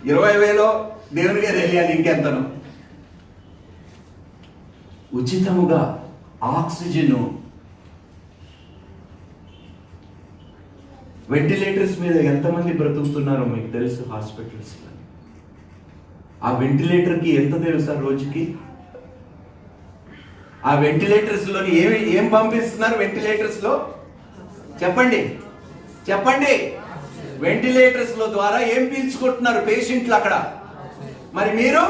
20,000 దేవునికే తెలియాలి ఇంకెంతను. ఉచితముగా ఆక్సిజన్, వెంటిలేటర్స్ మీద ఎంతమంది బ్రతుకుతున్నారో మీకు తెలుసు. హాస్పిటల్స్ ఆ వెంటిలేటర్కి ఎంత తెలుసా రోజుకి? ఆ వెంటిలేటర్స్ లోని ఏం పంపిస్తున్నారు? వెంటిలేటర్స్ లో చెప్పండి వెంటిలేటర్స్ లో ద్వారా ఏం పీల్చుకుంటున్నారు పేషెంట్లు అక్కడ? మరి మీరు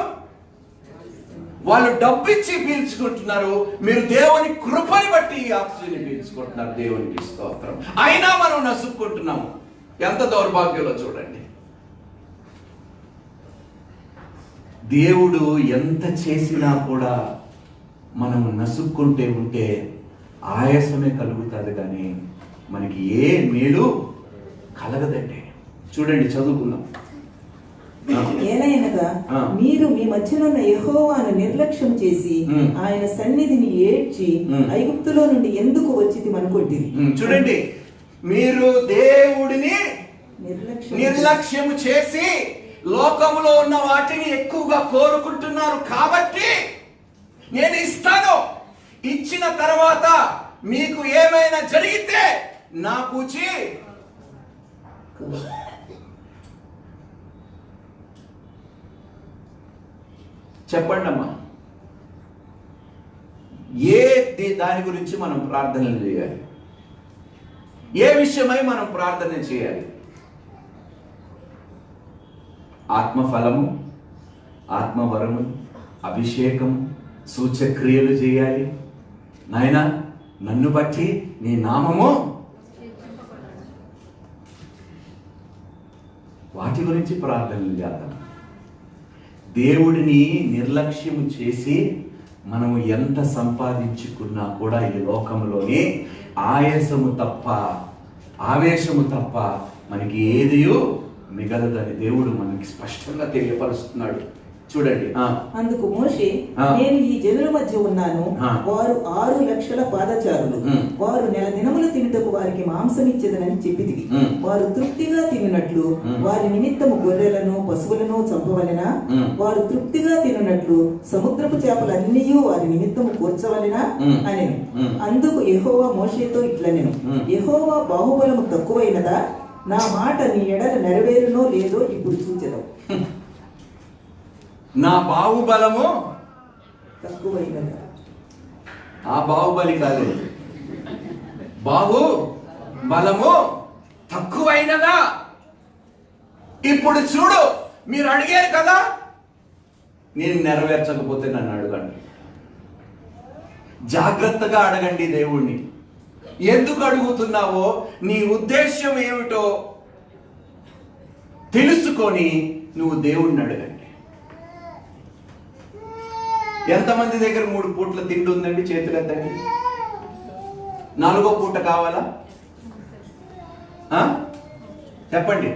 వాళ్ళు డబ్బు ఇచ్చి పీల్చుకుంటున్నారు, మీరు దేవుని కృపని బట్టి ఆక్సిజన్ పీల్చుకుంటున్నారు. దేవునికి స్తోత్రం. అయినా మనం నసుక్కుంటున్నాము. ఎంత దౌర్భాగ్యంలో చూడండి. దేవుడు ఎంత చేసినా కూడా మనం నసుక్కుంటే ఉంటే ఆయాసమే కలుగుతుంది, కానీ మనకి ఏ మేలు కలగదండి. చూడండి, చదువుకుందాం. ఏలయనగా మీరు మీ మధ్యనున్న యెహోవాను నిర్లక్ష్యం చేసి ఆయన సన్నిధిని ఏడ్చి ఐగుప్తులో నుండి ఎందుకు వచ్చితిమనుకొంటిరి. చూడండి, మీరు దేవుడిని నిర్లక్ష్యం చేసి లోకంలో ఉన్న వాటిని ఎక్కువగా కోరుకుంటున్నారు. కాబట్టి నేను ఇస్తాను, ఇచ్చిన తర్వాత మీకు ఏమైనా జరిగితే నా పూచి చెప్పండి అమ్మా. దాని గురించి మనం ప్రార్థనలు చేయాలి? ఏ విషయమై మనం ప్రార్థన చేయాలి? ఆత్మఫలము, ఆత్మవరము, అభిషేకము, సూచక్రియలు చేయాలి. నాయన, నన్ను బట్టి నీ నామము, వాటి గురించి ప్రార్థనలు చేద్దాం. దేవుడిని నిర్లక్ష్యం చేసి మనము ఎంత సంపాదించుకున్నా కూడా ఈ లోకంలోనే ఆయాసము తప్ప, ఆవేశము తప్ప మనకి ఏదియో మిగలదని దేవుడు మనకి స్పష్టంగా తెలియపరుస్తున్నాడు. చూడండి, అందుకు మోషే, నేను ఈ జనుల మధ్య ఉన్నాను, వారు 6 లక్షల పాదచారులు, వారు నెల దినములు తినుటకు వారికి మాంసం ఇచ్చేదనని చెప్పిది. వారు తృప్తిగా తినున్నట్లు వారి నిమిత్తము గొర్రెలను పశువులను చంపవలెనా? వారు తృప్తిగా తినున్నట్లు సముద్రపు చేపలన్నీ వారి నిమిత్తము కూర్చవలెనా అని. అందుకు యెహోవా మోషేతో ఇట్లనెను, యెహోవా బాహుబలము తక్కువైనదా? నా మాట నీ ఎడల నెరవేరునో లేదో ఇప్పుడు చూచెదవు. నా బాహుబలము తక్కువైనదా? ఆ బాహుబలి కాదు, బాహుబలము తక్కువైనదా? ఇప్పుడు చూడు, మీరు అడిగారు కదా, నేను నెరవేర్చకపోతే నన్ను అడగండి. జాగ్రత్తగా అడగండి దేవుణ్ణి. ఎందుకు అడుగుతున్నావో, నీ ఉద్దేశ్యం ఏమిటో తెలుసుకొని నువ్వు దేవుణ్ణి అడగండి. ఎంతమంది దగ్గర 3 పూట్ల తిండి ఉందండి? చేతులు ఎత్తండి. 4వ పూట కావాలా? చెప్పండి.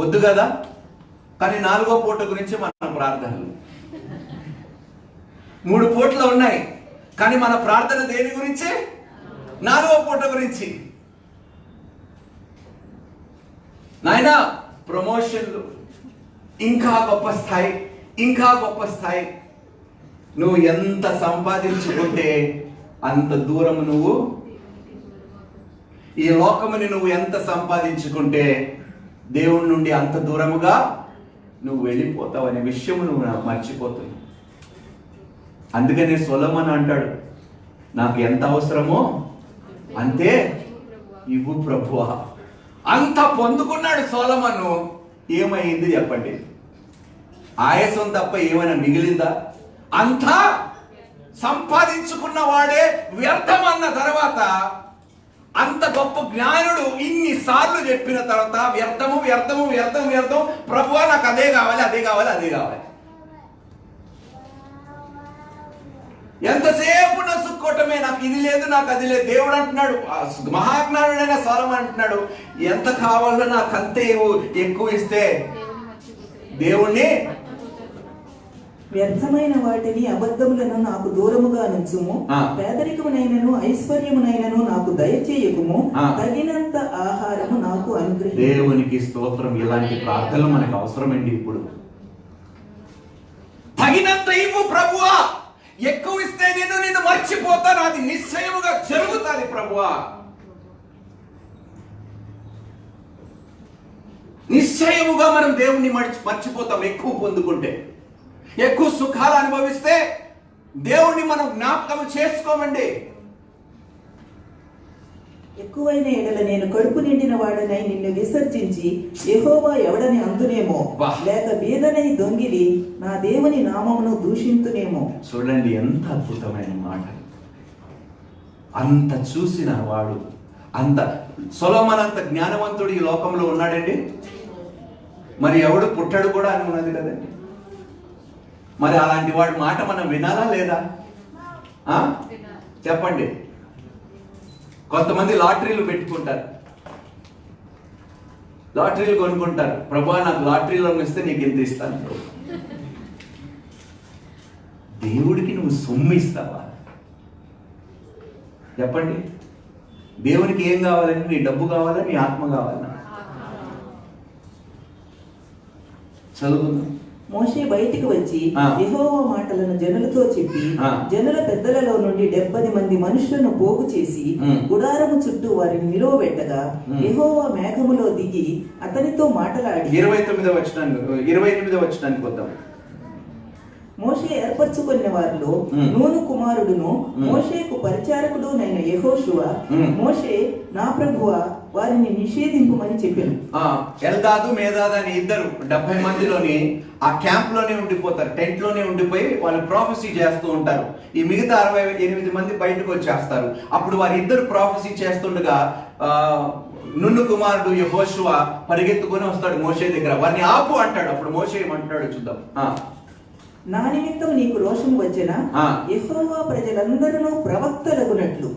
వద్దు కదా? కానీ 4వ పూట గురించి మన ప్రార్థనలు. 3 పూటలు ఉన్నాయి, కానీ మన ప్రార్థన దేని గురించి? 4వ పూట గురించి. నాయనా, ప్రమోషన్లు, ఇంకా గొప్ప స్థాయి, ఇంకా గొప్ప స్థాయి. నువ్వు ఎంత సంపాదించుకుంటే అంత దూరము, నువ్వు ఈ లోకముని నువ్వు ఎంత సంపాదించుకుంటే దేవుడి నుండి అంత దూరముగా నువ్వు వెళ్ళిపోతావు అనే విషయం నువ్వు మర్చిపోతున్నావు. అందుకనే సొలొమోను అంటాడు, నాకు ఎంత అవసరమో అంతే ఇవ్వు ప్రభువా. అంత పొందుకున్నాడు సొలొమోను. ఏమైంది చెప్పండి? ఆయాసం తప్ప ఏమైనా మిగిలిందా? అంతా సంపాదించుకున్న వాడే వ్యర్థం అన్న తర్వాత, అంత గొప్ప జ్ఞానుడు ఇన్ని సార్లు చెప్పిన తర్వాత వ్యర్థము వ్యర్థము వ్యర్థం వ్యర్థం, ప్రభువా నాకు అదే కావాలి, అదే కావాలి, అదే కావాలి. ఎంతసేపు నసుక్కోవటమే, నాకు ఇది లేదు, నాకు అది లేదు. దేవుడు అంటున్నాడు, మహాజ్ఞానుడైన సొలొమోను అంటున్నాడు, ఎంత కావాలో నాకు అంతే ఎక్కువ ఇస్తే దేవుణ్ణి వ్యర్థమైన వాటిని అబద్ధములను నాకు దూరముగా నుంచుము. పేదరికమునైనను ఐశ్వర్యమునైనను నాకు దయచేయకుము. తగినంత ఆహారము నాకు అనుగ్రహించు. దేవునికి స్తోత్రం. ఇలాంటి ప్రార్థనలు మనకు అవసరమండి. ఇప్పుడు తగినంత ఇవ్వు ప్రభువా, ఎక్కువ ఇస్తే నిన్ను మర్చిపోతాను, అది నిశ్చయముగా జరుగుతుంది ప్రభువా. నిశ్చయముగా మనం దేవుణ్ణి మర్చిపోతాం. ఎక్కువ పొందుకుంటే, ఎక్కువ సుఖాలు అనుభవిస్తే దేవుణ్ణి మనం జ్ఞాపకం చేసుకోమండి. ఎక్కువైన ఎడల నేను కడుపు నిండిన వాడనై నిన్ను విసర్జించి యెహోవా ఎవడని అందునేమో, లేక బీదనై దొంగిలి నా దేవుని నామమును దూషింతునేమో. చూడండి ఎంత అద్భుతమైన మాట. అంత చూసిన వాడు, అంత సొలొమోను అంత జ్ఞానవంతుడు ఈ లోకంలో ఉన్నాడండి. మరి ఎవడు పుట్టాడు కూడా అని ఉన్నది కదండి. మరి అలాంటి వాడి మాట మనం వినాలా లేదా? చెప్పండి. కొంతమంది లాటరీలు పెట్టుకుంటారు, లాటరీలు కొనుక్కుంటారు. ప్రభువా నాకు లాటరీలో ఇస్తే నీకు ఎంత ఇస్తాను. దేవుడికి నువ్వు సొమ్ము ఇస్తావా? చెప్పండి. దేవునికి ఏం కావాలని? నీ డబ్బు కావాలా, నీ ఆత్మ కావాలా? చదువుకుందాం. మోషే బయటికి వచ్చి యెహోవా మాటలను జనులతో చెప్పి జనుల పెద్దలలో నుండి 70 మంది మనుషులను పోగు చేసి గుడారము చుట్టూ వారిని నిలువబెట్టగా యెహోవా మేఘములో దిగి అతనితో మాటలాడి 28వ వచనానికి వద్దాం. మోషే ఏర్పరచుకున్న వారిలో నూను కుమారుడును మోషేకు పరిచారకుడు నైన యెహోషువ మోషే నా ప్రభువా వారిని నిషేధింపుమని చెప్పాను. ఎల్దాదు మేదాదు అని ఇద్దరు 70 మందిలోని ఆ క్యాంప్ లోనే ఉండిపోతారు, టెంట్ లోనే ఉండిపోయి వాళ్ళు ప్రాఫెసీ చేస్తూ ఉంటారు. ఈ మిగతా 68 మంది బయటకు వచ్చేస్తారు. అప్పుడు వారి ఇద్దరు ప్రాఫెసీ చేస్తుండగా నూను కుమారుడు యెహోషువ పరిగెత్తుకొని వస్తాడు మోషే దగ్గర. వారిని ఆపు అంటాడు. అప్పుడు మోషే ఏమంటాడు చూద్దాం. నా నిమిత్తం నీకు రోషము వచ్చెనా? యెహోవా ప్రజలందరూ ప్రవక్తలగునట్లు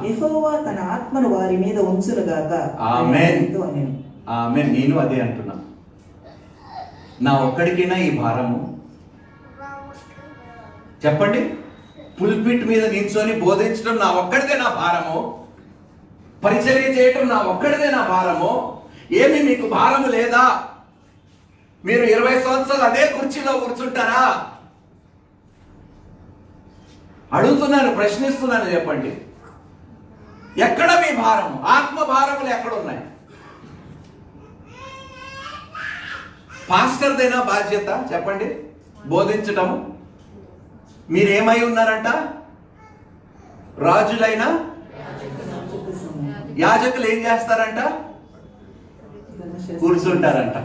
యెహోవా తన ఆత్మను వారి మీద ఉంచునుగాక. ఆమేన్. నేను అదే అంటున్నా. నా ఒక్కడికైనా ఈ భారము? చెప్పండి. పుల్పిట్ మీద నిల్చొని బోధించడం నా ఒక్కడిదే నా భారము? పరిచర్య చేయటం నా ఒక్కడిదే నా భారము? ఏమి మీకు భారము లేదా? మీరు 20 సంవత్సరాలు అదే కుర్చీలో కూర్చుంటారా? అడుగుతున్నాను, ప్రశ్నిస్తున్నాను. చెప్పండి. ఎక్కడ మీ భారము? ఆత్మ భారములు ఎక్కడున్నాయి? పాస్టర్దేనా బాధ్యత? చెప్పండి. బోధించటం. మీరేమై ఉన్నారంట? రాజులైనా యాజకులు ఏం చేస్తారంట? కూర్చుంటారంట.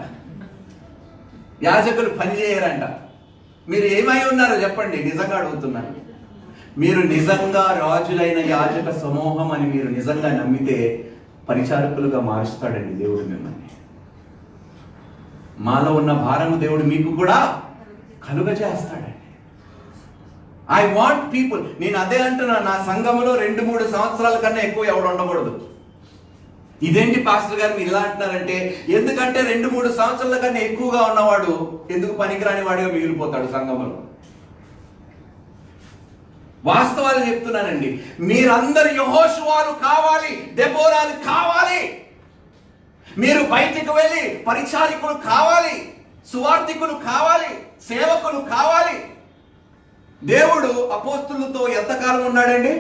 యాజకులు పని చేయరంట. మీరు ఏమై ఉన్నారో చెప్పండి. నిజంగా అడుగుతున్నాను. మీరు నిజంగా రాజులైన యాజక సమూహం అని మీరు నిజంగా నమ్మితే పరిచారకులుగా మారుస్తాడండి దేవుడు మిమ్మల్ని. మాలో ఉన్న భారము దేవుడు మీకు కూడా కలుగజేస్తాడండి. I want people. నేను అదే అంటున్నా. నా సంఘములో 2-3 సంవత్సరాల కన్నా ఎక్కువ ఎవడు ఉండకూడదు. ఇదేంటి పాస్టర్ గారు మీరు ఇలా అంటున్నారంటే, ఎందుకంటే 2-3 సంవత్సరాల కన్నా ఎక్కువగా ఉన్నవాడు ఎందుకు పనికిరాని వాడిగా మిగిలిపోతాడు సంఘంలో. వాస్తవాలు చెప్తున్నానండి. మీరందరూ యెహోషువాలు కావాలి, దెబోరాలు కావాలి. మీరు బయటికి వెళ్ళి పరిచారికులు కావాలి, సువార్థికులు కావాలి, సేవకులు కావాలి. దేవుడు అపోస్తులతో ఎంతకాలం ఉన్నాడండి?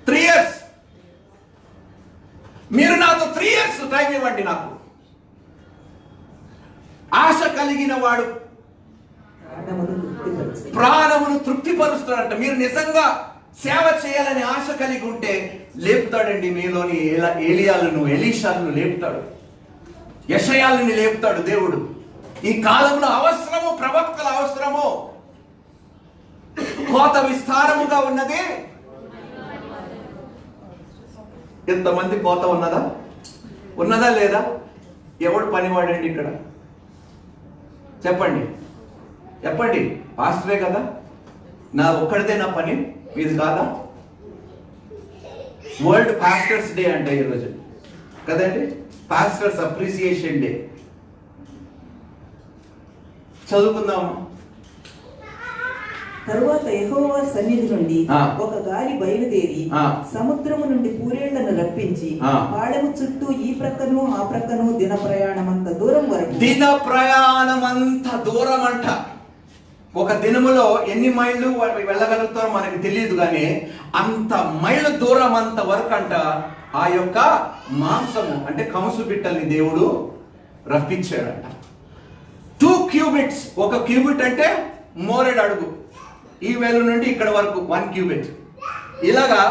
3 years. మీరు నాతో 3 years టైం ఇవ్వండి. నాకు ఆశ కలిగిన వాడు ప్రాణమును తృప్తిపరుస్తాడంట. మీరు నిజంగా సేవ చేయాలని ఆశ కలిగి ఉంటే లేపుతాడండి. మీలోని ఏలియాలను, ఎలీషాలను లేపుతాడు, యెషయాలను లేపుతాడు దేవుడు. ఈ కాలంలో అవసరము, ప్రవక్తల అవసరము. కోత విస్తారముగా ఉన్నది. ఎంతమంది కోత ఉన్నదా లేదా? ఎవడు పనివాడండి ఇక్కడ? చెప్పండి. పాస్టరే కదా? నా ఒక్కడిదే నా పని, మీది కాదా? వరల్డ్ పాస్టర్స్ డే అంటే ఈరోజు కదండి, పాస్టర్స్ అప్రిసియేషన్ డే. చదువుకుందాము. తరువాత యెహోవా సన్నిధి నుండి ఒక గాలి బయలుదేరి సముద్రము నుండి పూరేళ్లను రప్పించి పాళెము చుట్టూ ఈ ప్రక్కను ఆ ప్రక్కను దిన ప్రయాణమంత దూరం వరకు. దిన ప్రయాణమంత దూరం అంట. ఒక దినములో ఎన్ని మైళ్ళు వెళ్ళగలుగుతారో మనకి తెలియదు, కానీ అంత మైళ్ళు దూరం అంత వరకు అంట ఆ యొక్క మాంసము అంటే కంసు బిట్టల్ని దేవుడు రప్పించాడంట. 2 క్యూబిట్స్, ఒక క్యూబిట్ అంటే మోరెడు అడుగు, ఈ వేలు నుండి ఇక్కడ వరకు 1 క్యూబిట్, ఇలాగా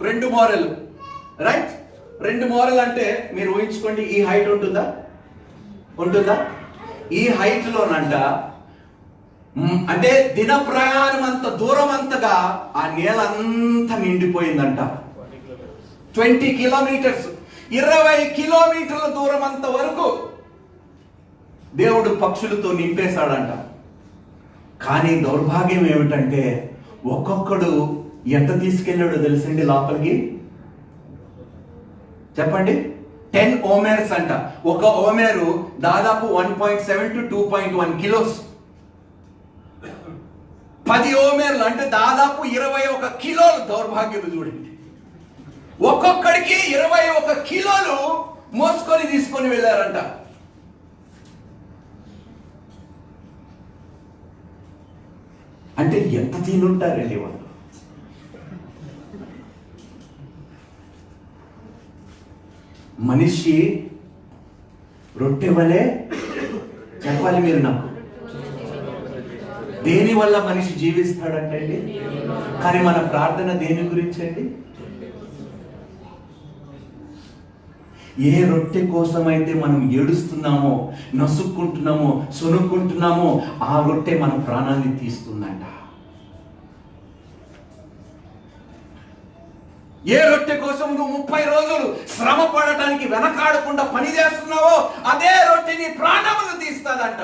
2 మోరెలు, రైట్? 2 మోరెలు అంటే మీరు ఊహించుకోండి, ఈ హైట్ ఉంటుందా? ఈ హైట్ లోనంట అంటే దిన ప్రయాణం అంత దూరం అంతగా ఆ నేలంతా నిండిపోయిందంట. 20 కిలోమీటర్స్, 20 కిలోమీటర్ల దూరం అంత వరకు దేవుడు పక్షులతో నింపేశాడంట. కానీ దౌర్భాగ్యం ఏమిటంటే ఒక్కొక్కడు ఎంత తీసుకెళ్ళాడో తెలుసండి లోపలికి? చెప్పండి. 10 ఓమేర్స్ అంట. ఒక ఓమేరు దాదాపు 1.7 to 2.1 కిలోస్. 10 ఓమేర్లు అంటే దాదాపు 21 కిలోలు. దౌర్భాగ్యం చూడండి, ఒక్కొక్కడికి 21 కిలోలు మోసుకొని తీసుకొని వెళ్ళారంట. అంటే ఎంత తినుంటారండి వాళ్ళు? మనిషి రొట్టె వలె, చెప్పాలి మీరు నాకు, దేని వల్ల మనిషి జీవిస్తాడంటే అండి? కానీ మన ప్రార్థన దేని గురించి అండి? ఏ రొట్టె కోసమైతే మనం ఏడుస్తున్నామో, నసుక్కుంటున్నామో, సొనుక్కుంటున్నామో ఆ రొట్టె మన ప్రాణాన్ని తీస్తుందంట. ఏ రొట్టె కోసం నువ్వు 30 రోజులు శ్రమ పడటానికి వెనకాడకుండా పని చేస్తున్నావో అదే రొట్టె నీ ప్రాణములు తీస్తాదంట.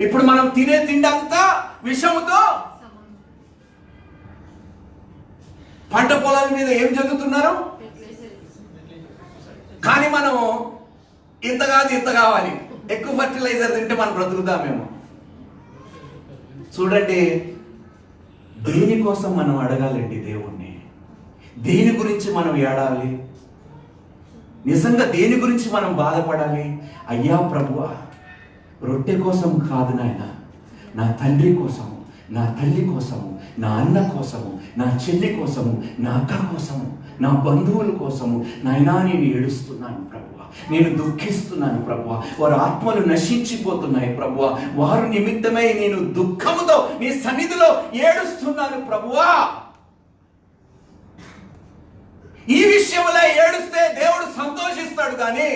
ఇప్పుడు మనం తినే తిండి అంతా విషముతో, పంట పొలాల మీద ఏం చదువుతున్నారు? కానీ మనం ఇంత కాదు ఇంత కావాలి, ఎక్కువ ఫర్టిలైజర్ తింటే మనం బ్రతుకుతామేమో. చూడండి, దేనికోసం మనం అడగాలండి దేవుణ్ణి? దేని గురించి మనం ఏడాలి? నిజంగా దేని గురించి మనం బాధపడాలి? అయ్యా ప్రభువా, రొట్టె కోసం కాదు నాయన, నా తండ్రి కోసము, నా తల్లి కోసము, నా అన్న కోసము, నా చెల్లి కోసము, నా అక్క కోసము, నా బంధువుల కోసము నాయనా నేను ఏడుస్తున్నాను ప్రభువా, నేను దుఃఖిస్తున్నాను ప్రభువా, వారి ఆత్మలు నశించిపోతున్నాయి ప్రభువా, వారు నిమిత్తమై నేను దుఃఖముతో నీ సన్నిధిలో ఏడుస్తున్నాను ప్రభువా. ఈ విషయంలో ఏడుస్తే దేవుడు సంతోషిస్తాడు, కానీ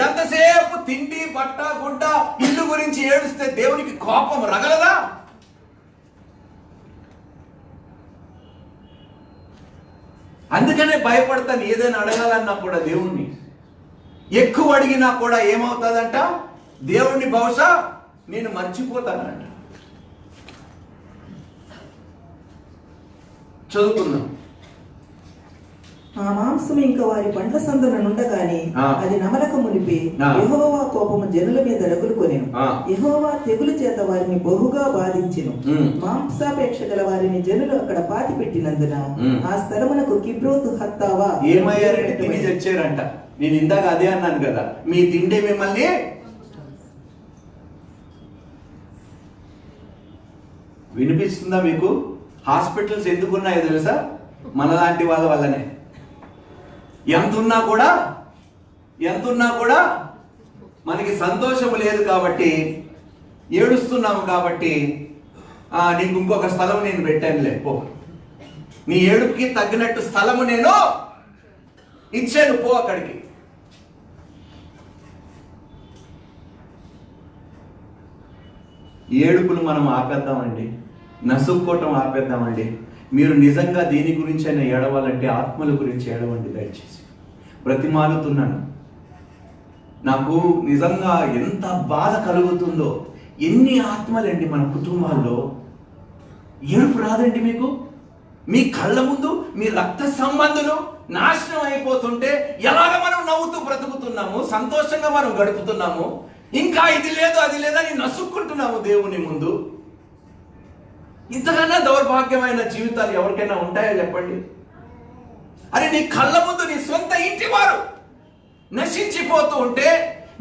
ఎంతసేపు తిండి బట్ట గుడ్డ ఇల్లు గురించి ఏడుస్తే దేవునికి కోపం రగలదా? అందుకనే భయపడతాను. ఏదైనా అడగాలన్నా కూడా దేవుణ్ణి ఎక్కువ అడిగినా కూడా ఏమవుతుందంట? దేవుణ్ణి బహుశా నేను మర్చిపోతానంట. చదువుకుందాం. ఆ మాంసం ఇంకా వారి పండ్ల సందున నుండగానే అది నమలక మునిపి యెహోవా కోపము జనుల మీద రగులుకొనెను. యెహోవా తెగులు చేత వారిని బహుగా బాధించెను. మాంసాపేక్ష గల వారిని జనులు అక్కడ పాతి పెట్టినందున ఆ స్థలమునకు కిబ్రోతు హత్తావా ఏమయ్యారంటే తిని చచ్చారంట. నేను ఇందాక అదే అన్నాను కదా, మీ తిండే మిమ్మల్ని. వినిపిస్తుందా మీకు? హాస్పిటల్స్ ఎందుకున్నాయో తెలుసా? మనలాంటి వాళ్ళ వల్లనే. ఎంతున్నా కూడా మనకి సంతోషం లేదు కాబట్టి, ఏడుస్తున్నాము కాబట్టి, నీకు ఇంకొక స్థలం నేను పెట్టానులే పో, నీ ఏడుపుకి తగ్గినట్టు స్థలము నేను ఇచ్చాను, పో అక్కడికి. ఏడుపులు మనం ఆపేద్దామండి, నసుక్కోవటం ఆపేద్దామండి. మీరు నిజంగా దేని గురించి అయినా ఏడవాలంటే ఆత్మల గురించి ఏడవండి దయచేసి. బ్రతిమాలుతున్నాను. నాకు నిజంగా ఎంత బాధ కలుగుతుందో. ఎన్ని ఆత్మలండి మన కుటుంబాల్లో. ఏడుపు రాదండి మీకు? మీ కళ్ళ ముందు మీ రక్త సంబంధులు నాశనం అయిపోతుంటే ఎలాగ మనం నవ్వుతూ బ్రతుకుతున్నాము, సంతోషంగా మనం గడుపుతున్నాము, ఇంకా ఇది లేదు అది లేదని నసుక్కుంటున్నాము దేవుని ముందు. ఇంతకన్నా దౌర్భాగ్యమైన జీవితాలు ఎవరికైనా ఉంటాయో చెప్పండి? అరే, నీ కళ్ళ ముందు నీ సొంత ఇంటి వారు నశించిపోతూ ఉంటే,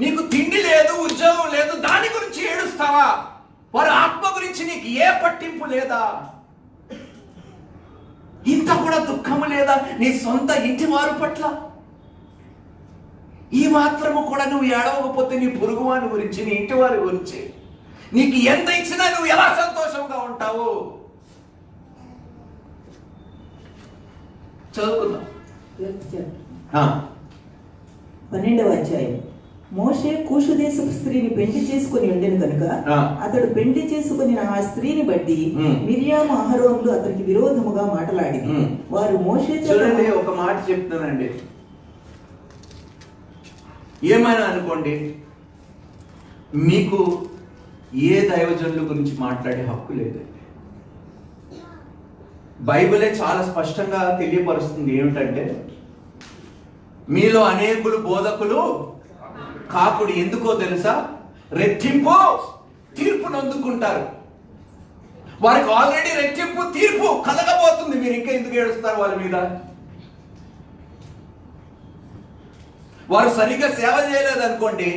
నీకు తిండి లేదు, ఉద్యోగం లేదు, దాని గురించి ఏడుస్తావా? వారి ఆత్మ గురించి నీకు ఏ పట్టింపు లేదా? ఇంత కూడా దుఃఖము లేదా నీ సొంత ఇంటి వారి పట్ల? ఈ మాత్రము కూడా నువ్వు ఏడవకపోతే నీ పొరుగువాని గురించి, నీ ఇంటి వారి గురించి నీకు ఎంత ఇచ్చినా నువ్వు ఎలా సంతోషంగా ఉంటావు? చదువుకుందాం. 12వ అధ్యాయం. మోషే కూషు దేశపు స్త్రీని పెండ్లి చేసుకుని ఉండెను కనుక అతడు పెండ్లి చేసుకుని ఆ స్త్రీని బట్టి మిరియాము అహరోనులు అతనికి విరోధముగా మాట్లాడి వారు మోషే చూడండి, ఒక మాట చెప్తున్నానండి. ఏమైనా అనుకోండి, మీకు ఏ దైవజనుల గురించి మాట్లాడే హక్కు లేదండి. బైబిలే చాలా స్పష్టంగా తెలియపరుస్తుంది. ఏమిటంటే, మీలో అనేకులు బోధకులు కాకుడు. ఎందుకో తెలుసా? రెట్టింపు తీర్పును అందుకుంటారు. వారికి ఆల్రెడీ రెట్టింపు తీర్పు కలగబోతుంది. మీరు ఇంకా ఎందుకు ఏడుస్తారు వాళ్ళ మీద? వారు సరిగ్గా సేవ చేయలేదనుకోండి,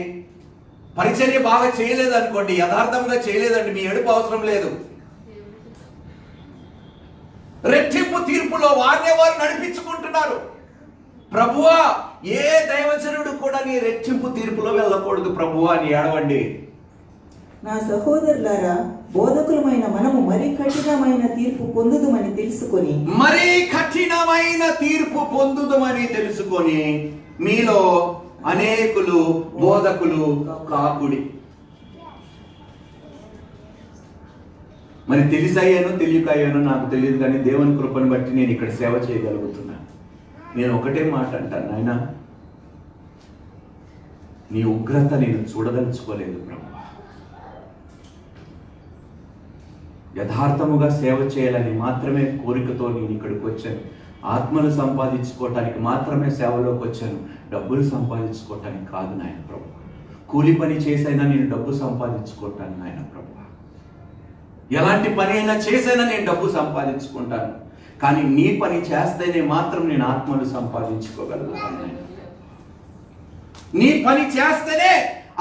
పరిచర్య బాగా చేయలేదనుకోండి, యథార్థంగా చేయలేదండి, మీ ఏడుపు అవసరం లేదు. రెట్టింపు తీర్పులో వారినే వారు నడిపించుకుంటున్నారు. ప్రభువా, ఏ దైవజనుడు కూడా నీ రెట్టింపు తీర్పులో వెళ్ళకూడదు ప్రభువా అని ఏడవండి. నా సహోదరులారా, బోధకులమైన మనము మరీ కఠినమైన తీర్పు పొందుదమని తెలుసుకొని మీలో అనేకులు బోధకులు కాకుడి. మరి తెలిసయ్యానో తెలియకయ్యానో నాకు తెలియదు, కానీ దేవుని కృపను బట్టి నేను ఇక్కడ సేవ చేయగలుగుతున్నాను. నేను ఒకటే మాట అంటాను, నాయనా, నీ ఉగ్రత నేను చూడదలుచుకోలేదు ప్రభు. యథార్థముగా సేవ చేయాలని మాత్రమే కోరికతో నేను ఇక్కడికి వచ్చాను. ఆత్మను సంపాదించుకోవటానికి మాత్రమే సేవలోకి వచ్చాను, డబ్బులు సంపాదించుకోవటానికి కాదు నాయన ప్రభు. కూలి పని చేసైనా నేను డబ్బు సంపాదించుకుంటాను నాయన ప్రభు. ఎలాంటి పని అయినా చేసైనా నేను డబ్బు సంపాదించుకుంటాను, కానీ నీ పని చేస్తేనే మాత్రం నేను ఆత్మను సంపాదించుకోగలుగుతాను. నీ పని చేస్తేనే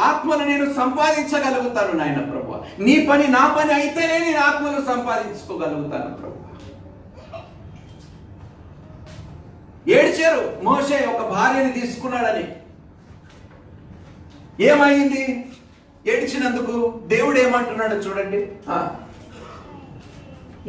ఆత్మను నేను సంపాదించగలుగుతాను నాయన ప్రభు. నీ పని నా పని అయితేనే నేను ఆత్మను సంపాదించుకోగలుగుతాను ప్రభు. ఏడ్చారు మోషే ఒక భార్యని తీసుకున్నాడని. ఏమైంది? ఏడ్చినందుకు దేవుడు ఏమంటున్నాడు చూడండి.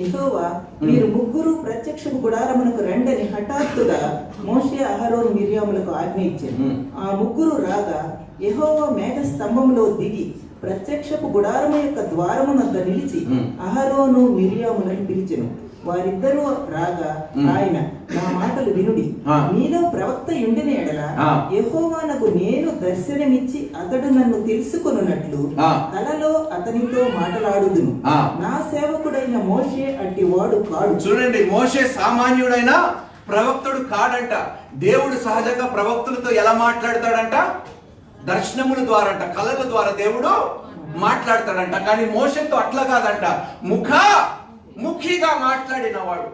యెహోవా, మీరు ముగ్గురు ప్రత్యక్షపు గుడారమునకు రండని హఠాత్తుగా మోషే అహరోను మిరియాములకు ఆజ్ఞ ఇచ్చారు. ఆ ముగ్గురు రాగా యెహోవా మేఘ స్తంభంలో దిగి ప్రత్యక్షపు గుడారము యొక్క ద్వారమునొద్ద నిలిచి అహరోను మిరియాములను పిలిచెను. వారిద్దరూ రాగా ఆయన, నా మాటలు వినుడి, మీలో ప్రవక్త యుండిన ఎడల యెహోవానకు నేను దర్శనమిచ్చి అతడు నన్ను తెలుసుకొనున్నట్లు కలలో అతనితో మాట్లాడుదును. నా సేవకుడైన మోషే అట్టి వాడు కాడు. చూడండి, మోషే సామాన్యుడైన ప్రవక్తుడు కాడంట. దేవుడు సహజంగా ప్రవక్తులతో ఎలా మాట్లాడతాడంట? దర్శనముల ద్వారా అంట, కళల ద్వారా దేవుడు మాట్లాడతాడంట. కానీ మోషేతో అట్లా కాదంట, ముఖిగా మాట్లాడిన వాడు.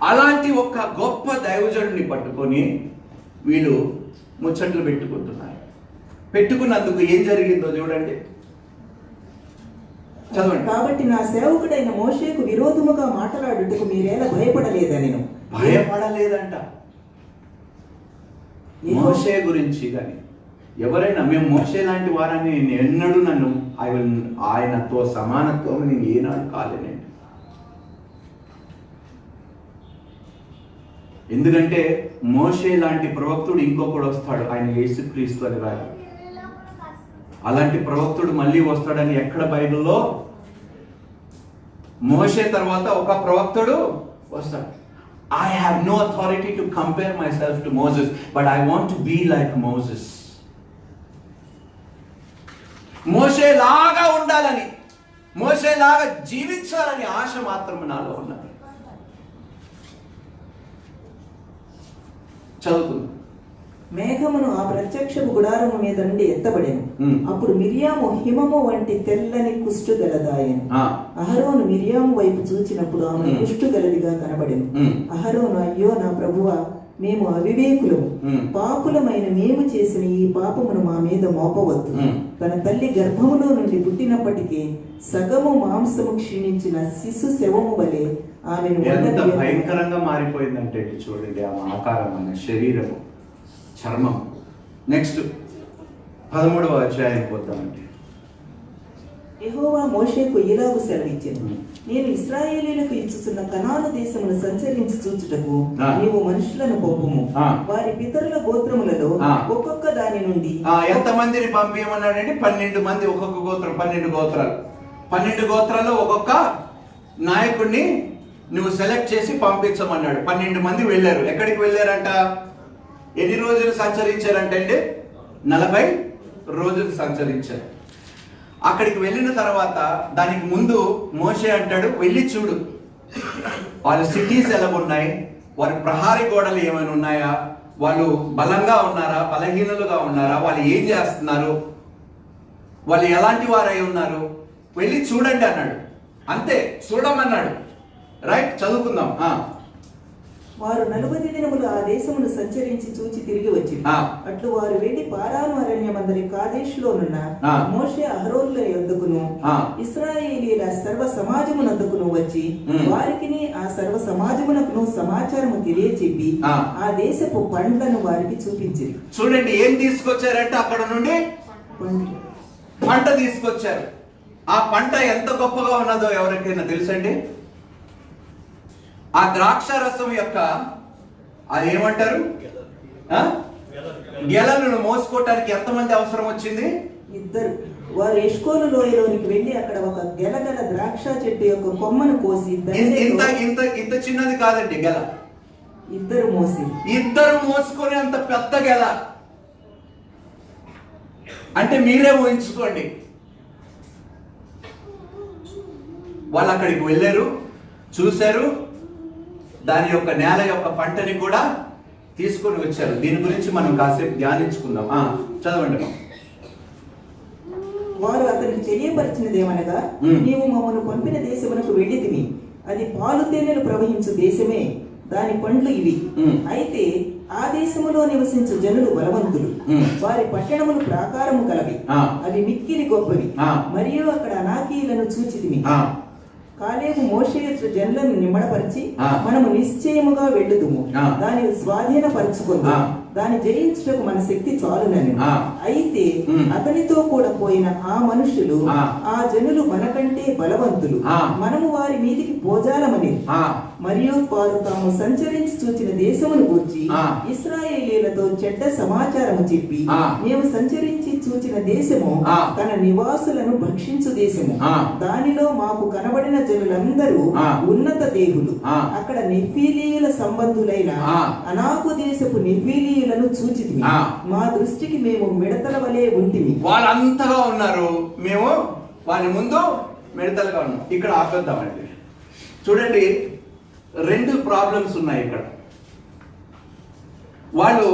అలాంటి ఒక గొప్ప దైవజనుడిని పట్టుకొని వీళ్ళు ముచ్చట్లు పెట్టుకుంటున్నారు. పెట్టుకున్నందుకు ఏం జరిగిందో చూడండి, చదవండి. కాబట్టి నా సేవకుడైన మోషేకు విరోధముగా మాట్లాడుటకు మీరేలా భయపడలేదని. భయపడలేదంట. మోషే గురించి కానీ ఎవరైనా, మేము మోషే లాంటి వారని ఎన్నడూ నన్ను ఆయనతో సమానత్వం నేను ఏనాడు కాలేనండి. ఎందుకంటే మోషే లాంటి ప్రవక్తుడు ఇంకొకడు వస్తాడు, ఆయన యేసుక్రీస్తు అని రాదు. అలాంటి ప్రవక్తుడు మళ్ళీ వస్తాడని ఎక్కడ బైబిల్లో? మోషే తర్వాత ఒక ప్రవక్తుడు వస్తాడు. I have no authority to compare myself to Moses, but I want to be like Moses. మోషే లాగా ఉండాలని, మోషే లాగా జీవించాలని ఆశ మాత్రం నాలో ఉన్నది. చదువుకుందాం. మేఘమును ఆ ప్రత్యక్షపు గుడారము మీద నుండి ఎత్తబడెను. అప్పుడు మిరియాము హిమము వంటి తెల్లని కుష్టు గలదాయను. అహరోను మిరియాము వైపు చూచినప్పుడు ఆమె కుష్టు గలదిగా కనబడెను. అహరోను, అయ్యో నా ప్రభువా, మేము అవివేకులము, పాపులమైన మేము చేసిన ఈ పాపమును మా మీద మోపవద్దు. తన తల్లి గర్భములో నుండి పుట్టినప్పటికీ సగము మాంసము క్షీణించిన శిశు శవము వలె ఆమెను ఎంత భయంకరంగా మారిపోయిందంటే చూడండి, ఆమె ఆకారం, అనే శరీరము, చర్మం. నెక్స్ట్ 13వ అధ్యాయం పోతామండి. యెహోవా మోషేకు ఇలాగు సెలవిచ్చెను, నేను ఇశ్రాయేలీయులకు ఇచ్చుచున్న కనాను దేశమును సంచరించి చూచుటకు నీవు మనుషులను పంపుము. వారి పితరుల గోత్రములలో ఒక్కొక్క దాని నుండి ఎంత మందిని పంపించమన్నాడంటే 12 మంది, ఒక్కొక్క గోత్రం, 12 గోత్రాలు. 12 గోత్రాల్లో ఒక్కొక్క నాయకుడిని నువ్వు సెలెక్ట్ చేసి పంపించమన్నాడు. 12 మంది వెళ్ళారు. ఎక్కడికి వెళ్ళారంట? ఎన్ని రోజులు సంచరించారంటే 40 రోజులు సంచరించారు. అక్కడికి వెళ్ళిన తర్వాత దానికి ముందు మోషే అంటాడు, వెళ్ళి చూడు వాళ్ళ సిటీస్ ఎలా ఉన్నాయి, వారి ప్రహారీ గోడలు ఏమైనా ఉన్నాయా, వాళ్ళు బలంగా ఉన్నారా, బలహీనులుగా ఉన్నారా, వాళ్ళు ఏం చేస్తున్నారు, వాళ్ళు ఎలాంటి వారై ఉన్నారు, వెళ్ళి చూడండి అన్నాడు. అంతే, చూడమన్నాడు. రైట్, చదువుకుందాం. వారు 40 దినములు ఆ దేశమును సంచరించి చూచి తిరిగి వచ్చింది. అట్లు వారు వెళ్లి పారాను అరణ్యమందరి కాదేశులోనున్న మోషే అహరోనుల యొద్దకును ఇశ్రాయేలీయుల సర్వ సమాజమునందుకును వచ్చి వారికిని ఆ సర్వ సమాజమునకును సమాచారము తెలియచెప్పి ఆ దేశపు పండ్లను వారికి చూపించింది. చూడండి ఏం తీసుకొచ్చారంటే అక్కడ నుండి పంట తీసుకొచ్చారు. ఆ పంట ఎంత గొప్పగా ఉన్నదో ఎవరికైనా తెలుసండి? ఆ ద్రాక్ష రసం యొక్క అదేమంటారు, గెలలను మోసుకోవటానికి ఎంతమంది అవసరం వచ్చింది? 2. వారు ఎష్కోలు లోయలోనికి వెళ్లి అక్కడ ఒక గెలగల ద్రాక్ష చెట్టు యొక్క కొమ్మను కోసి, ఇంత చిన్నది కాదండి గెల, 2 మోసుకొని అంత పెద్ద గెల అంటే మీరే ఊహించుకోండి. వాళ్ళు అక్కడికి వెళ్ళారు, చూశారు, దాని యొక్క నేల యొక్క పంటని కూడా తీసుకొని వచ్చారు. దీని గురించి మనం కాసేపు ధ్యానించుకుందాం. చదవండి. వారు అతనికి తెలియపరిచినదేమనగా, నీవు మమ్మను పంపిన దేశమునకు వెళ్ళితివి, అది పాలు తేనెలు ప్రవహించు దేశమే, దాని పండ్లు ఇవి. అయితే ఆ దేశములో నివసించు జనులు బలవంతులు, వారి పట్టణములు ప్రాకారము కలవి, అవి మిక్కిలి గొప్పవి, మరియు అక్కడ అనాకీయులను చూచితిమి. కాలేబు మోషే జనులను నిమ్మడపరిచి, మనము నిశ్చయముగా వెళ్ళుదుము, దానిని స్వాధీనపరచుకుందాం, దాన్ని జయించుటకు మన శక్తి చాలునని. అయితే అతనితో కూడా పోయిన ఆ మనుషులు, ఆ జనులు మనకంటే బలవంతులు, మనము వారి మీదికి పోజాలమని, మరియు వారు తాము సంచరించి చూచిన దేశమును గూర్చి ఇశ్రాయేలీయులతో చెడ్డ సమాచారము చెప్పి, మేము సంచరించి చూచిన దేశము తన నివాసులను భక్షించు దేశము, దానిలో మాకు కనబడిన జనులందరూ ఉన్నత దేవులు, అక్కడ నెఫీలీయుల సంబంధులైన అనాకు దేశపు నెఫీలీయులను చూచితిమి, మా దృష్టికి మేము మిడతల వలె ఉంటిమి. వాళ్ళంతగా ఉన్నారు, మేము వాళ్ళ ముందు మిడతలుగా ఉన్నాం. ఇక్కడ ఆపేద్దామండి. చూడండి, 2 ప్రాబ్లమ్స్ ఉన్నాయి ఇక్కడ. వాళ్ళు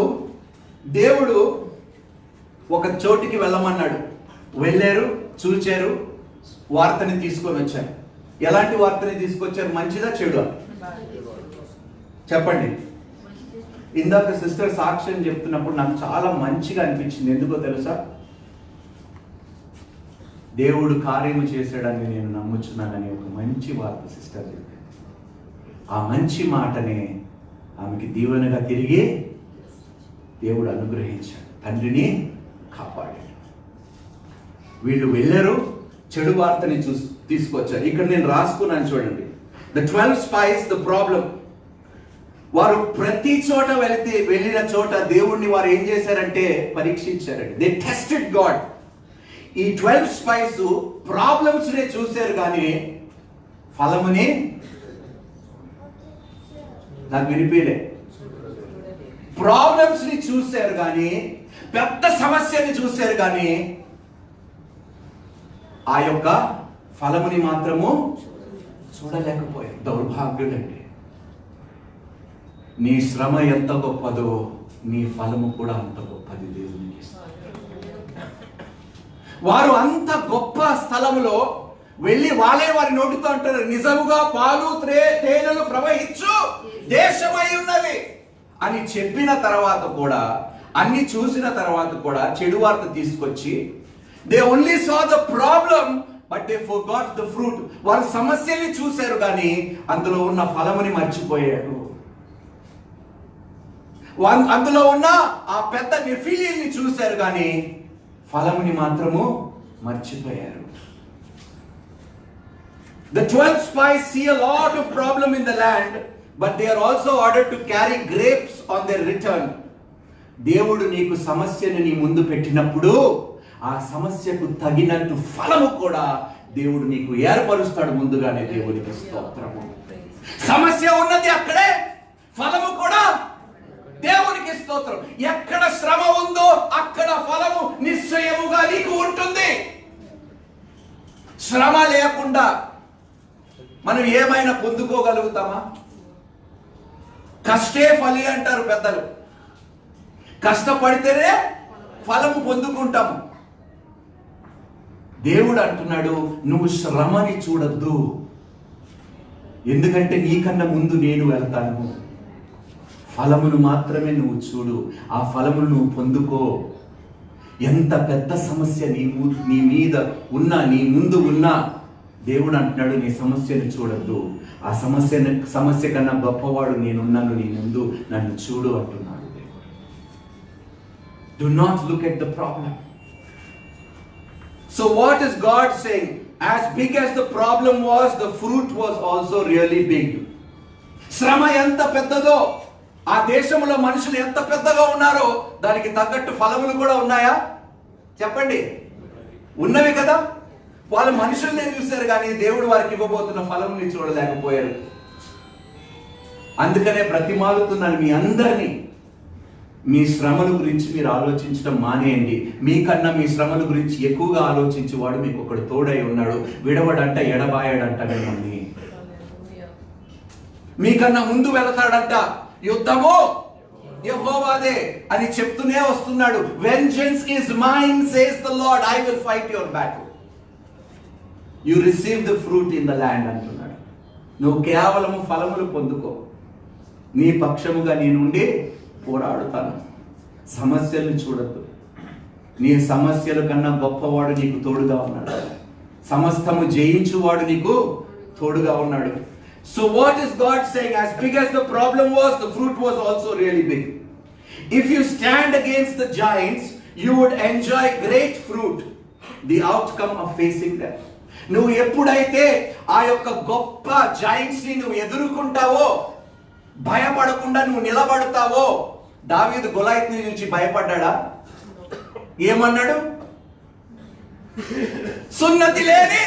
దేవుడు ఒక చోటికి వెళ్ళమన్నాడు, వెళ్ళారు, చూచారు, వార్తని తీసుకొని వచ్చారు. ఎలాంటి వార్తని తీసుకొచ్చారు? మంచిదా చెడుదా? చెప్పండి. ఇందాక సిస్టర్ సాక్ష్యం చెప్తున్నప్పుడు నాకు చాలా మంచిగా అనిపించింది. ఎందుకో తెలుసా? దేవుడు కార్యము చేశాడని నేను నమ్ముచున్నానని ఒక మంచి వార్త సిస్టర్ చెప్పింది. ఆ మంచి మాటనే ఆమెకి దీవెనగా తిరిగి దేవుడు అనుగ్రహించాడు, తండ్రిని కాపాడాడు. వీళ్ళు వెళ్ళారు, చెడు వార్తని తీసుకొచ్చారు. ఇక్కడ నేను రాసుకున్నాను చూడండి. The 12 spies, the problem. వారు ప్రతి చోట వెళ్ళిన చోట దేవుణ్ణి వారు ఏం చేశారంటే పరీక్షించారండి. They tested God. ఈ 12 spies ప్రాబ్లమ్స్ నే చూశారు కానీ ఫలముని నాకు వినిపించలే. ప్రాబ్లమ్స్ ని చూశారు కానీ, పెద్ద సమస్యని చూశారు కానీ ఆ యొక్క ఫలముని మాత్రము చూడలేకపోయారు. దౌర్భాగ్యులండి. నీ శ్రమ ఎంత గొప్పదో నీ ఫలము కూడా అంత గొప్పది దేవునికి. వారు అంత గొప్ప స్థలములో వెళ్ళి వాళ్ళే వారి నోటితో అంటారు, నిజముగా పాలు తేనెలు ప్రవహించు దేశమై ఉన్నది అని చెప్పిన తర్వాత కూడా, అన్ని చూసిన తర్వాత కూడా చెడు వార్త తీసుకొచ్చి, they only saw the problem but they forgot the fruit. వారు సమస్యల్ని చూశారు కానీ అందులో ఉన్న ఫలముని మర్చిపోయారు. అందులో ఉన్న ఆ పెద్ద నెఫిలీల్ని చూశారు కానీ ఫలముని మాత్రము మర్చిపోయారు. The 12 spies see a lot of problem in the land, but they are also ordered to carry grapes on their return. దేవుడు నీకు సమస్యను నీ ముందు పెట్టినప్పుడు ఆ సమస్యకు తగినట్టు ఫలము కూడా దేవుడు నీకు ఏర్పరుస్తాడు ముందుగానే. దేవునికి స్తోత్రము. సమస్య ఉన్నది అక్కడే, ఫలము కూడా దేవునికి స్తోత్రం. ఎక్కడ శ్రమ ఉందో అక్కడ ఫలము నిశ్చయముగా నీకు ఉంటుంది. శ్రమ లేకుండా మనం ఏమైనా పొందుకోగలుగుతామా? కష్టే ఫలి అంటారు పెద్దలు. కష్టపడితేనే ఫలము పొందుకుంటాము. దేవుడు అంటున్నాడు, నువ్వు శ్రమని చూడద్దు, ఎందుకంటే నీకన్నా ముందు నేను వెళ్తాను. ఫలమును మాత్రమే నువ్వు చూడు, ఆ ఫలమును నువ్వు పొందుకో. ఎంత పెద్ద సమస్య నీ మీద ఉన్నా, నీ ముందు ఉన్నా, దేవుడు అంటున్నాడు నీ సమస్యను చూడద్దు, ఆ సమస్య కన్నా గొప్పవాడు నేనున్నాను నీ ముందు, నన్ను చూడు అంటున్నాడు దేవుడు. Do not look at the problem. So what is God saying? As big as the problem was, the fruit was also really big. శ్రమ ఎంత పెద్దదో, ఆ దేశంలో మనుషులు ఎంత పెద్దగా ఉన్నారో దానికి తగ్గట్టు ఫలములు కూడా ఉన్నాయా? చెప్పండి, ఉన్నవి కదా. వాళ్ళు మనుషుల్ని చూశారు కానీ దేవుడు వారికి ఇవ్వబోతున్న ఫలముని చూడలేకపోయారు. అందుకనే బ్రతిమాలుతున్నాను మీ అందరినీ, మీ శ్రమల గురించి మీరు ఆలోచించడం మానేయండి. మీకన్నా మీ శ్రమల గురించి ఎక్కువగా ఆలోచించేవాడు మీకు ఒకడు తోడై ఉన్నాడు. విడవడంట, ఎడబాయడంట మిమ్మల్ని. మీకన్నా ముందు వెళతాడంట. యుద్ధము యెహోవాదే అని చెప్తూనే వస్తున్నాడు. Vengeance is mine, says the Lord. I will fight your battle. You receive the fruit in the land అంటున్నాడు. నువ్వు కేవలము ఫలములు పొందుకో, నీ పక్షముగా నేనుండి పోరాడుతాను. సమస్యలను చూడద్దు, నీ సమస్యల కన్నా గొప్పవాడు నీకు తోడుగా ఉన్నాడు. సమస్తము జయించువాడు నీకు తోడుగా ఉన్నాడు. So what is God saying? As big as the problem was, the fruit was also really big. If you stand against the giants, you would enjoy great fruit, the outcome of facing them. నువ్వు ఎప్పుడైతే ఆ యొక్క గొప్ప joints ని నువ్వు ఎదుర్కొంటావో, భయపడకుండా నువ్వు నిలబడతావో. దావీదు గొలియాతుని చూసి భయపడ్డాడా? ఏమన్నాడు? సున్నతి లేని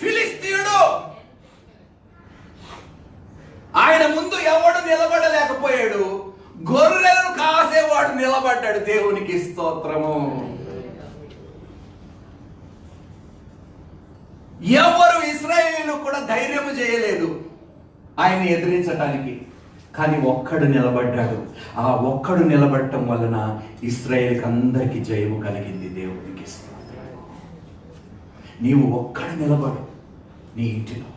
ఫిలిస్తీయుడు, ఆయన ముందు ఎవడు నిలబడలేకపోయాడు. గొర్రెలను కాసేవాడు నిలబడ్డాడు. దేవునికి స్తోత్రము. ఎవరు ఇశ్రాయేలీయులు కూడా ధైర్యం చేయలేదు ఆయన ఎదిరించడానికి, కానీ ఒక్కడు నిలబడ్డాడు. ఆ ఒక్కడు నిలబడటం వలన ఇశ్రాయేలుకి అందరికీ జయము కలిగింది. దేవునికి స్తోత్రం. నీవు ఒక్కడు నిలబడు నీ ఇంటిలో.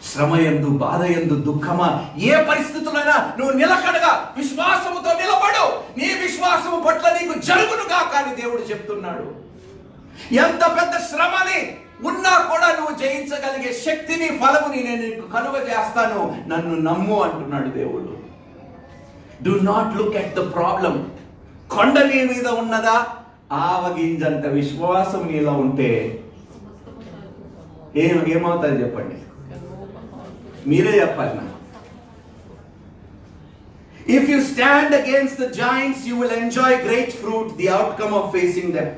శ్రమయందు, బాధయందు, దుఃఖమా, ఏ పరిస్థితులైనా నువ్వు నిలకడగా విశ్వాసముతో నిలబడు. నీ విశ్వాసము పట్ల నీకు జరుగును కాక అని దేవుడు చెప్తున్నాడు. ఎంత పెద్ద శ్రమని ఉన్నా కూడా నువ్వు జయించగలిగే శక్తిని, ఫలముని నేను నీకు కలుగ చేస్తాను, నన్ను నమ్ము అంటున్నాడు దేవుడు. Do not look at the problem. కొండ నీ మీద ఉన్నదా? ఆవగింజంత విశ్వాసం నీలో ఉంటే ఏమవుతుంది చెప్పండి, మీరే చెప్పాలి నాకు. If you stand against the giants, you will enjoy great fruit, the outcome of facing them.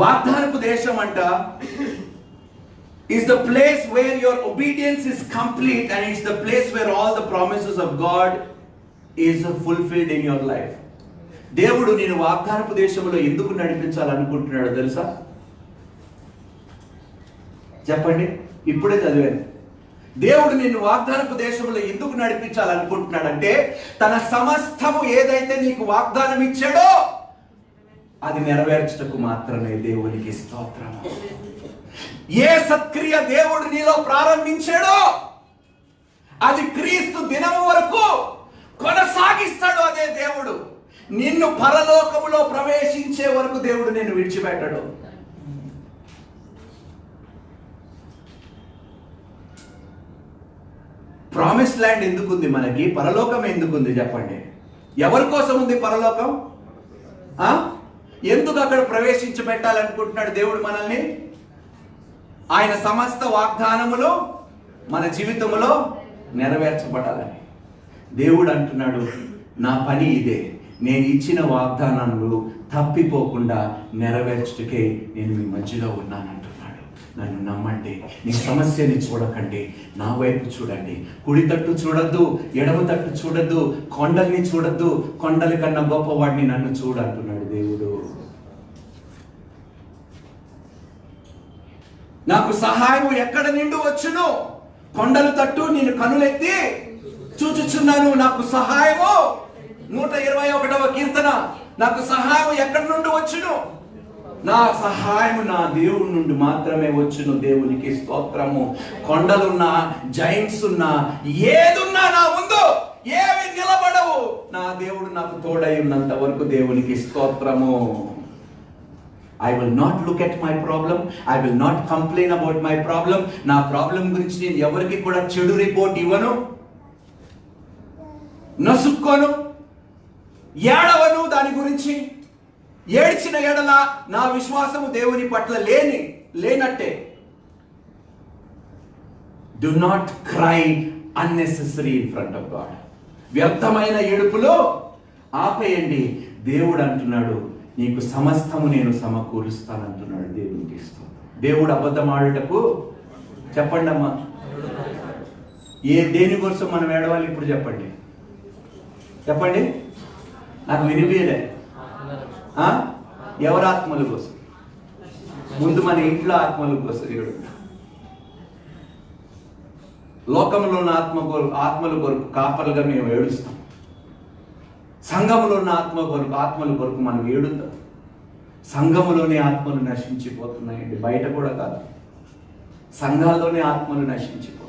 వాగ్దానపు దేశం అంట is the place where your obedience is complete, and it's the place where all the promises of God is fulfilled in your life. దేవుడు నేను వాగ్దానపు దేశంలో ఎందుకు నడిపించాలనుకుంటున్నాడో తెలుసా? చెప్పండి. ఇప్పుడే చదివాను. దేవుడు నిన్ను వాగ్దానపు దేశంలో ఎందుకు నడిపించాలనుకుంటున్నాడంటే తన సమస్తము ఏదైతే నీకు వాగ్దానం ఇచ్చాడో అది నెరవేర్చుటకు మాత్రమే. దేవునికి స్తోత్రం. ఏ సత్క్రియ దేవుడు నీలో ప్రారంభించాడో అది క్రీస్తు దినము వరకు కొనసాగిస్తాడు. అదే దేవుడు నిన్ను పరలోకములో ప్రవేశించే వరకు దేవుడు నిన్ను విడిచిపెట్టడు. ప్రామిస్ ల్యాండ్ ఎందుకుంది మనకి? పరలోకం ఎందుకుంది చెప్పండి? ఎవరి కోసం ఉంది పరలోకం? ఎందుకు అక్కడ ప్రవేశించబెట్టాలనుకుంటున్నాడు దేవుడు మనల్ని? ఆయన సమస్త వాగ్దానములు మన జీవితంలో నెరవేర్చబడాలని. దేవుడు అంటున్నాడు, నా పని ఇదే, నేను ఇచ్చిన వాగ్దానాలు తప్పిపోకుండా నెరవేర్చుటకే నేను మీ మధ్యలో ఉన్నాను అంటున్నాడు. నన్ను నమ్మండి, నీ సమస్యని చూడకండి, నా వైపు చూడండి. కుడి తట్టు చూడద్దు, ఎడమ తట్టు చూడద్దు, కొండల్ని చూడద్దు, కొండల కన్నా గొప్పవాడిని నన్ను చూడు అంటున్నాడు దేవుడు. నాకు సహాయం ఎక్కడ నిండు వచ్చును? కొండలు తట్టు నేను కనులెత్తి చూచుచున్నాను. నాకు సహాయము 121వ కీర్తన. నాకు సహాయం ఎక్కడి నుండి వచ్చును? నా సహాయం నా దేవుడి నుండి మాత్రమే వచ్చును. దేవునికి స్తోత్రము. కొండలున్నా, జైంట్స్ ఉన్నా, ఏదున్నా నా ముందు ఏవి నిలబడవు. నా దేవుడు నాకు తోడై ఉన్నంత వరకు దేవునికి స్తోత్రము. I will not look at my problem. I will not complain about my problem. నా ప్రాబ్లం గురించి నేను ఎవరికి కూడా చెడు రిపోర్ట్ ఇవ్వను, నసుక్కోను, ఏడవను. దాని గురించి ఏడ్చిన ఎడల నా విశ్వాసము దేవుని పట్ల లేనట్టే. Do not cry unnecessary in front of God. వ్యర్థమైన ఏడుపులో ఆపేయండి. దేవుడు అంటున్నాడు, నీకు సమస్తము నేను సమకూరుస్తానంటున్నాడు. దేవునికి స్తోత్రం. దేవుడు అబద్ధం ఆడుటకు చెప్పండి అమ్మా. దేని కోసం మనం ఏడవాలి ఇప్పుడు చెప్పండి? చెప్పండి, నాకు వినిపించలే. ఎవరి ఆత్మల కోసం? ముందు మన ఇంట్లో ఆత్మల కోసం ఏడు. లోకంలో ఉన్న ఆత్మల కొరకు కాపలుగా మేము ఏడుస్తాం. సంఘములో ఉన్న ఆత్మల కొరకు మనం ఏడుద్దాం. సంఘములోనే ఆత్మలు నశించిపోతున్నాయండి, బయట కూడా కాదు. సంఘాల్లోనే ఆత్మలు నశించిపోతున్నాయి.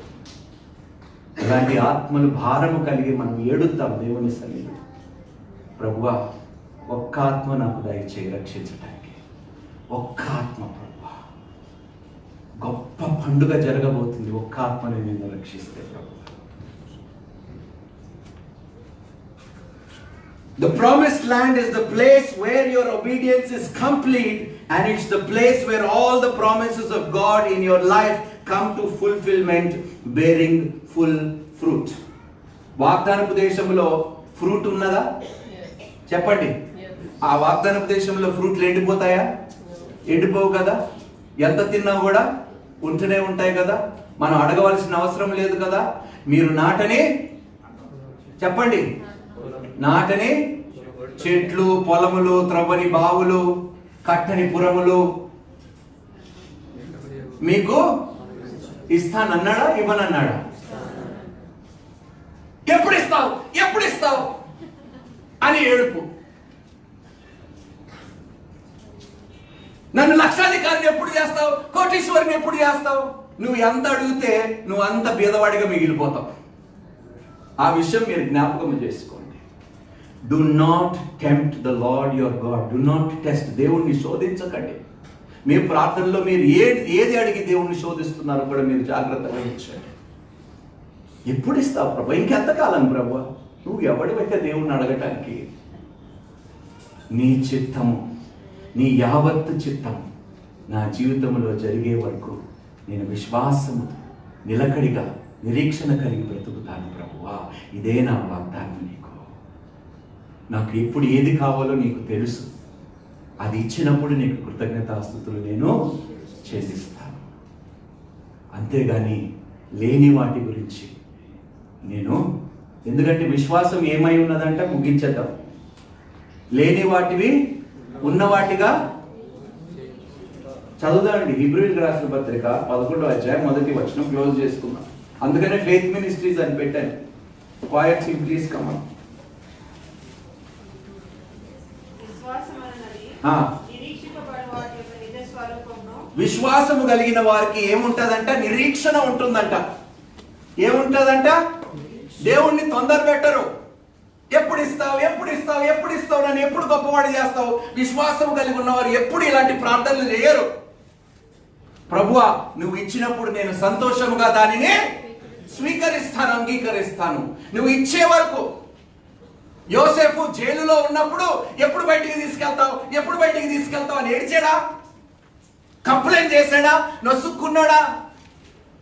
అలాంటి ఆత్మలు భారము కలిగి మనం ఏడుద్దాం దేవుని సన్నిధిలో. ప్రభువా, ఒక్క ఆత్మ నాకు దయచేయి రక్షించడానికి. ఒక్క ఆత్మ ప్రభువా. గొప్ప పండుగ జరగబోతుంది ఒక్క ఆత్మని నేను రక్షిస్తే ప్రభు. The promised land is the place where your obedience is complete, and it's the place where all the promises of God in your life come to fulfillment, bearing full fruit. వాగ్దానపు దేశంలో ఫ్రూట్ ఉన్నదా? చెప్పండి. ఆ వాగ్దానపు దేశంలో ఫ్రూట్లు ఎండిపోతాయా? ఎండిపోవు కదా. ఎంత తిన్నా కూడా ఉంటూనే ఉంటాయి కదా. మనం అడగవలసిన అవసరం లేదు కదా. మీరు నాటని చెప్పండి, నాటని చెట్లు, పొలములు, త్రవ్వని బావులు, కట్టని పురములు మీకు ఇస్తానన్నాడా? ఇవ్వనన్నాడా? ఎప్పుడు ఇస్తావు, ఎప్పుడు ఇస్తావు అని ఏడుపు. నన్ను లక్షాధికారిని ఎప్పుడు చేస్తావు, కోటీశ్వరిని ఎప్పుడు చేస్తావు? నువ్వు ఎంత అడిగితే నువ్వు అంత బీదవాడిగా మిగిలిపోతావు. ఆ విషయం మీరు జ్ఞాపకం చేసుకోండి. Do not tempt the Lord your God. Do not test. దేవుణ్ణి శోధించకండి. మీ ప్రార్థనలో మీరు ఏది అడిగి దేవుణ్ణి శోధిస్తున్నారో కూడా మీరు జాగ్రత్తగా ఉంచండి. ఎప్పుడు ఇస్తావు ప్రభు? ఇంకెంతకాలం ప్రభు? నువ్వు ఎవడివైతే దేవుణ్ణి అడగటానికి? నీ చిత్తము, నీ యావత్తు చిత్తము నా జీవితంలో జరిగే వరకు నేను విశ్వాసము నిలకడిగా నిరీక్షణ కలిగి బ్రతుకుతాను ప్రభువా. ఇదే నా వాగ్దానం నీకు. నాకు ఎప్పుడు ఏది కావాలో నీకు తెలుసు. అది ఇచ్చినప్పుడు నీకు కృతజ్ఞతాస్తుతులు నేను చెల్లిస్తాను. అంతేగాని లేని వాటి గురించి నేను, ఎందుకంటే విశ్వాసం ఏమై ఉన్నదంటే ముగించేద్దాం. లేని వాటివి ఉన్నవాటిగా చదువుదామండి. హీబ్రూయులకు రాసిన పత్రిక 11వ అధ్యాయం 1వ వచనం క్లోజ్ చేసుకుందాం. అందుకనే ఫెయిత్ మినిస్ట్రీస్ అని పెట్టాను. Quiet team please come on. విశ్వాసము కలిగిన వారికి ఏముంటదంట? నిరీక్షణ ఉంటుందంట. ఏముంటదంట? దేవుణ్ణి తొందర పెట్టరు. ఎప్పుడు ఇస్తావు, ఎప్పుడు ఇస్తావు, ఎప్పుడు ఇస్తావు, నన్ను ఎప్పుడు గొప్పవాడు చేస్తావు. విశ్వాసం కలిగి ఉన్నవారు ఎప్పుడు ఇలాంటి ప్రార్థనలు చేయరు. ప్రభువా, నువ్వు ఇచ్చినప్పుడు నేను సంతోషముగా దానిని స్వీకరిస్తాను, అంగీకరిస్తాను. నువ్వు ఇచ్చే వరకు. యోసేపు జైలులో ఉన్నప్పుడు ఎప్పుడు బయటికి తీసుకెళ్తావు, ఎప్పుడు బయటికి తీసుకెళ్తావు అని ఏడ్చాడా? కంప్లైంట్ చేశాడా? నొసుక్కున్నాడా?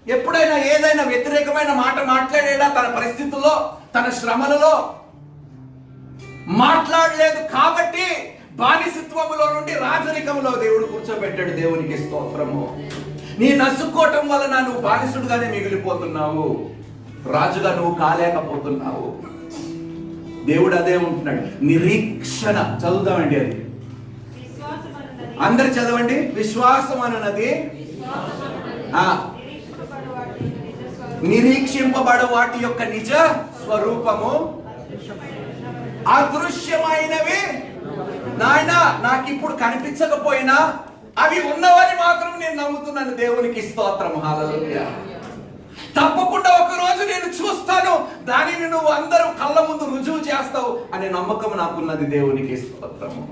ఎప్పుడైనా ఏదైనా వ్యతిరేకమైన మాట మాట్లాడాడా? తన పరిస్థితుల్లో, తన శ్రమలలో మాట్లాడలేదు. కాబట్టి బానిసత్వములో నుండి రాజరికంలో దేవుడు కూర్చోబెట్టాడు. దేవునికి స్తోత్రము. నీ నసుక్కోవటం వలన నువ్వు బానిసుడుగానే మిగిలిపోతున్నావు, రాజుగా నువ్వు కాలేకపోతున్నావు. దేవుడు అదే ఉంటున్నాడు. నిరీక్షణ. చదువుదామండి అది, అందరు చదవండి. విశ్వాసం అన్నది నిరీక్షింపబడు వాటి యొక్క నిజ స్వరూపము, అదృశ్యమైనవి. నాయన, నాకు ఇప్పుడు కనిపించకపోయినా అవి ఉన్నవని మాత్రం నేను నమ్ముతున్నాను. దేవునికి స్తోత్రం. హల్లెలూయా. తప్పకుండా ఒక రోజు నేను చూస్తాను, దానిని నువ్వు అందరూ కళ్ళ ముందు రుజువు చేస్తావు అనే నమ్మకం నాకున్నది. దేవునికి స్తోత్రము.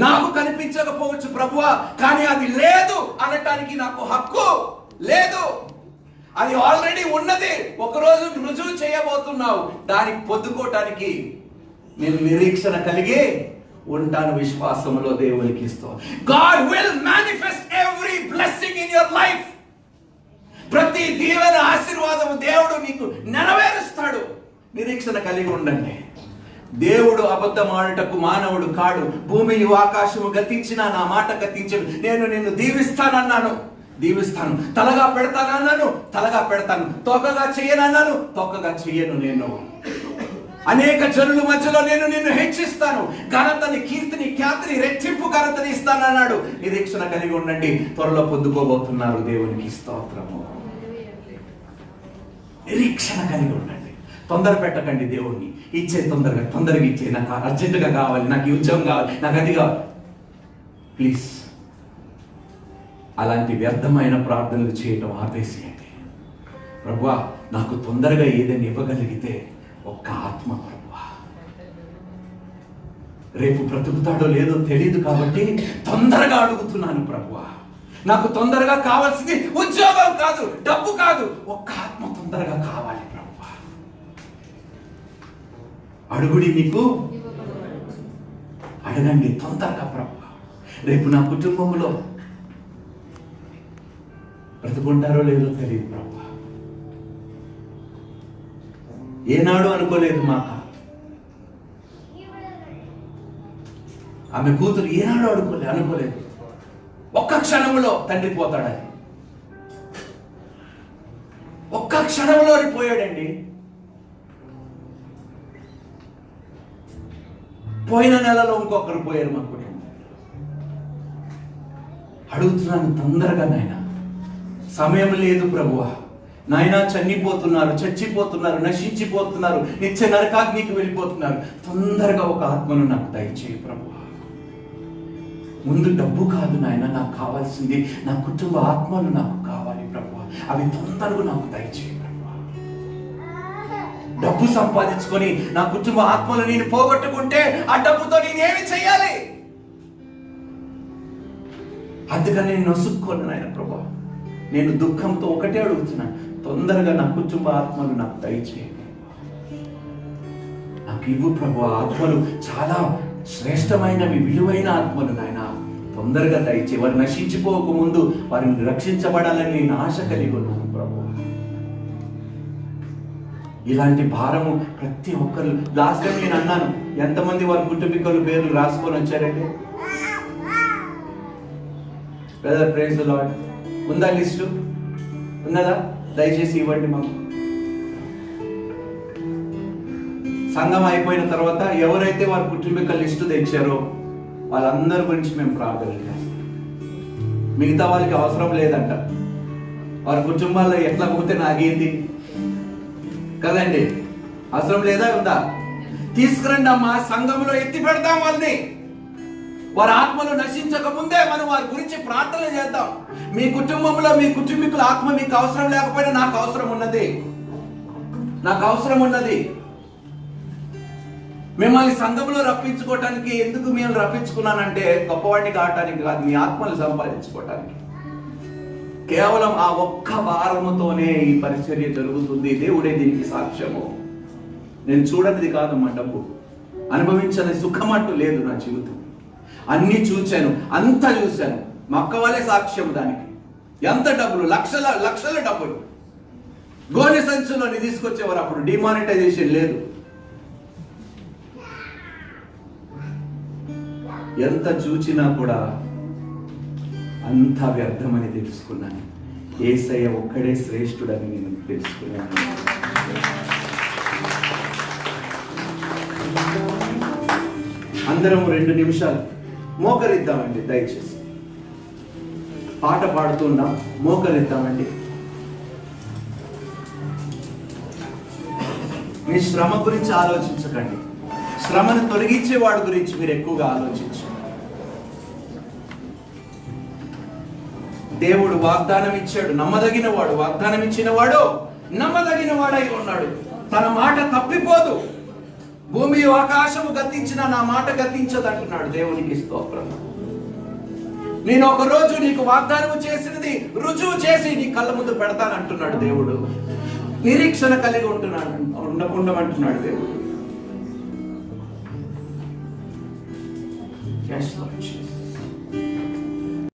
నాకు కనిపించకపోవచ్చు ప్రభువా, కానీ అది లేదు అనటానికి నాకు హక్కు లేదు. అది ఆల్రెడీ ఉన్నది. ఒకరోజు రుజువు చేయబోతున్నావు. దానికి పొద్దుకోవటానికి నేను నిరీక్షణ కలిగి ఉంటాను. విశ్వాసములో దేవునికి ఇస్తాను. God will manifest every blessing in your life. ప్రతి దీవెన, ఆశీర్వాదము దేవుడు నీకు నెరవేరుస్తాడు. నిరీక్షణ కలిగి ఉండండి. దేవుడు అబద్ధమాడుటకు మానవుడు కాడు. భూమియు ఆకాశము గతించినా నా మాట గతించను. నేను నిన్ను దీవిస్తానన్నాను, దీవిస్తాను. తలగా పెడతానన్నాను, తలగా పెడతాను. తోకగా చెయ్యనన్నాను, తోకగా చెయ్యను. నేను అనేక జనుల మధ్యలో నేను నిన్ను హెచ్చిస్తాను. ఘనతని, కీర్తిని, ఖ్యాతిని, రెట్టింపు ఘనతని ఇస్తానన్నాడు. నిరీక్షణ కలిగి ఉండండి. త్వరలో పొందుకోబోతున్నారు. దేవునికి స్తోత్రము. నిరీక్షణ కలిగి ఉండండి. తొందర పెట్టకండి దేవుణ్ణి. ఇచ్చే తొందరగా ఇచ్చే. నాకు అర్జెంటుగా కావాలి, నాకు ఈ ఉద్యోగం కావాలి, నాకు అది కావాలి. ప్లీజ్ అలాంటి వ్యర్థమైన ప్రార్థనలు చేయటం ఆపేసేయండి. ప్రభువా, నాకు తొందరగా ఏదైనా ఇవ్వగలిగితే ఒక్క ఆత్మ ప్రభువా. రేపు బ్రతుకుతాడో లేదో తెలియదు కాబట్టి తొందరగా అడుగుతున్నాను ప్రభువా. నాకు తొందరగా కావాల్సింది ఉద్యోగం కాదు, డబ్బు కాదు, ఒక్క ఆత్మ తొందరగా కావాలి ప్రభువా. అడుగుడి మీకు అడగండి తొందరగా ప్రభువా. రేపు నా కుటుంబంలో బ్రతుకుంటారో లేదో తెలియదు ప్రభువా. ఏనాడు అనుకోలేదు మాక. ఆమె కూతురు ఏనాడు అనుకోలేదు. ఒక్క క్షణంలో తండ్రి పోతాడని. ఒక్క క్షణంలో పోయాడండి. పోయిన నెలలో ఇంకొకరు పోయారు మా కుటుంబం. అడుగుతున్నాను తొందరగా నాయన. సమయం లేదు ప్రభువా. నాయన, చనిపోతున్నారు, చచ్చిపోతున్నారు, నశించిపోతున్నారు, నిత్య నరకాగ్నికి వెళ్ళిపోతున్నారు. తొందరగా ఒక ఆత్మను నాకు దయచేయి ప్రభువా. ముందు డబ్బు కాదు నాయన నాకు కావాల్సింది, నా కుటుంబ ఆత్మలు నాకు కావాలి ప్రభువా. అవి తొందరగా నాకు దయచేయి ప్రభువా. డబ్బు సంపాదించుకొని నా కుటుంబ ఆత్మలు నేను పోగొట్టుకుంటే ఆ డబ్బుతో నేనేమి చెయ్యాలి? అందుకని నేను నొసుక్కోను నాయన ప్రభువా. నేను దుఃఖంతో ఒకటే అడుగుతున్నాను, తొందరగా నా కుటుంబ ఆత్మలు నాకు దయచేయండి. నాకు ఇవ్వు ప్రభువా. ఆత్మలు చాలా శ్రేష్టమైనవి, విలువైన ఆత్మలు నాయన. తొందరగా దయచే. వారు నశించిపోక ముందు వారిని రక్షించబడాలని నేను ఆశ కలిగి ఉన్నాను ప్రభువా. ఇలాంటి భారము ప్రతి ఒక్కరు. లాస్ట్ టైం నేను అన్నాను, ఎంతమంది వారి కుటుంబీకుల పేర్లు రాసుకొని వచ్చారండి? Brother praise the lord. ఉందా లిస్టు? ఉన్నదా? దయచేసి ఇవ్వండి మాకు. సంఘం అయిపోయిన తర్వాత ఎవరైతే వారి కుటుంబీకుల లిస్టు తెచ్చారో వాళ్ళందరి గురించి మేము ప్రార్థన చేస్తాం. మిగతా వాళ్ళకి అవసరం లేదంట. వారి కుటుంబాల్లో ఎట్లా పోతే నాకేంది కదండి? అవసరం లేదా? ఉందా? తీసుకురండి అమ్మా, సంఘంలో ఎత్తి పెడతాం వాళ్ళని. వారి ఆత్మలు నశించక ముందే మనం వారి గురించి ప్రార్థన చేద్దాం. మీ కుటుంబంలో మీ కుటుంబీకుల ఆత్మ మీకు అవసరం లేకపోయినా నాకు అవసరం ఉన్నది, నాకు అవసరం ఉన్నది. మిమ్మల్ని సంఘంలో రప్పించుకోవటానికి ఎందుకు మేము రప్పించుకున్నానంటే గొప్పవాడిని కావటానికి కాదు, మీ ఆత్మలు సంపాదించుకోవటానికి. కేవలం ఆ ఒక్క భారముతోనే ఈ పరిచర్య జరుగుతుంది. దేవుడే దీనికి సాక్ష్యము. నేను చూడనిది కాదు మా డబ్బు, అనుభవించని సుఖం అంటూ లేదు నా జీవితం. అన్ని చూశాను, అంతా చూశాను. మా అక్క వాళ్ళే సాక్ష్యం దానికి. ఎంత డబ్బులు, లక్షల లక్షల డబ్బులు గోనె సంచులోని తీసుకొచ్చేవారు. అప్పుడు డిమానిటైజేషన్ లేదు. ఎంత చూచినా కూడా అంత వ్యర్థమని తెలుసుకున్నాను. యేసయ్య ఒక్కడే శ్రేష్ఠుడని నేను తెలుసుకున్నాను. అందరం 2 నిమిషాలు మోకరిద్దామండి. దయచేసి పాట పాడుతున్నాం, మోకరిద్దామండి. మీ శ్రమ గురించి ఆలోచించకండి, శ్రమను తొలగించే వాడి గురించి మీరు ఎక్కువగా ఆలోచించండి. దేవుడు వాగ్దానం ఇచ్చాడు, నమ్మదగిన వాడు. వాగ్దానం ఇచ్చిన వాడు నమ్మదగిన వాడై ఉన్నాడు. తన మాట తప్పిపోదు. భూమి ఆకాశము గతించిన నా మాట గతించదు అంటున్నాడు. దేవునికి స్తోత్రం. నేను ఒక రోజు నీకు వాగ్దానం చేసినది రుజువు చేసి నీ కళ్ళ ముందు పెడతానంటున్నాడు దేవుడు. నిరీక్షణ కలిగి ఉండమంటున్నాడు దేవుడు. Yes, Lord Jesus.